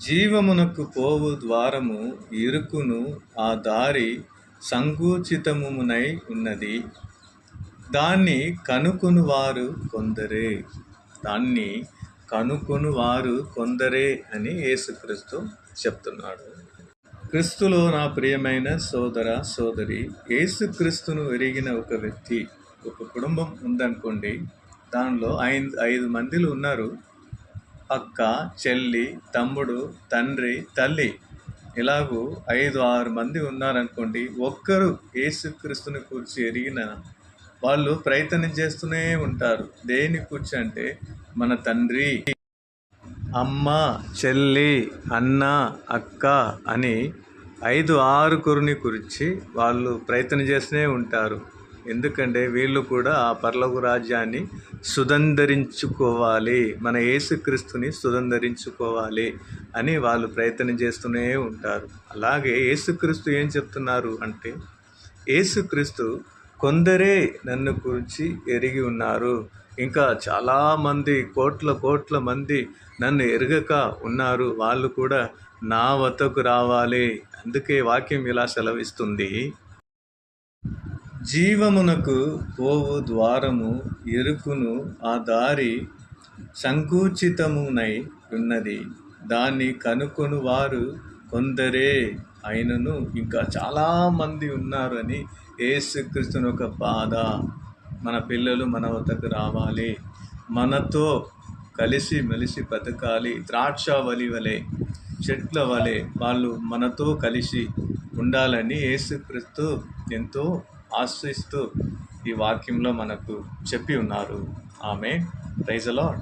జీవమునకు పోవు ద్వారము ఇరుకును, ఆ దారి సంకుచితమునై ఉన్నది, దాన్ని కనుకొనువారు కొందరే. దాన్ని కనుకొనువారు కొందరే అని యేసుక్రీస్తు చెప్తున్నాడు. క్రీస్తులో నా ప్రియమైన సోదర సోదరి, యేసుక్రీస్తును ఎరిగిన ఒక వ్యక్తి, ఒక కుటుంబం ఉందనుకోండి. దానిలో ఐదు మందిలు ఉన్నారు. అక్క, చెల్లి, తమ్ముడు, తండ్రి, తల్లి, ఇలాగూ 5-6 మంది ఉన్నారనుకోండి. ఒక్కరు యేసుక్రీస్తుని గురించి ఎరిగిన వాళ్ళు ప్రయత్నం చేస్తూనే ఉంటారు. దేని గురించి అంటే మన తండ్రి, అమ్మ, చెల్లి, అన్న, అక్క అని 5-6 గురించి వాళ్ళు ప్రయత్నం చేస్తూనే ఉంటారు. ఎందుకంటే వీళ్ళు కూడా ఆ పరలోక రాజ్యాన్ని సుధంధరించుకోవాలి, మన యేసుక్రీస్తుని సుధంధరించుకోవాలి అని వాళ్ళు ప్రయత్నం చేస్తూనే ఉంటారు. అలాగే యేసుక్రీస్తు ఏం చెప్తున్నారు అంటే, యేసుక్రీస్తు కొందరే నన్ను గురించి ఎరిగి ఉన్నారు, ఇంకా చాలామంది కోట్ల మంది నన్ను ఎరగక ఉన్నారు, వాళ్ళు కూడా నా వద్దకు రావాలి. అందుకే వాక్యం ఇలా సెలవిస్తుంది, జీవమునకు పోవు ద్వారము ఇరుకును, ఆ దారి సంకుచితమునై ఉన్నది, దాన్ని కనుకొను వారు కొందరే. అయినను ఇంకా చాలామంది ఉన్నారు అని యేసుక్రీస్తుని ఒక బాధ. మన పిల్లలు మన వద్దకు రావాలి, మనతో కలిసి మెలిసి బతకాలి. ద్రాక్షవల్లి వలె, చెట్ల వలె వాళ్ళు మనతో కలిసి ఉండాలని యేసుక్రీస్తు ఎంతో ఆశిస్తూ ఈ వాక్యంలో మనకు చెప్పి ఉన్నారు. ఆమేన్. Praise the lord.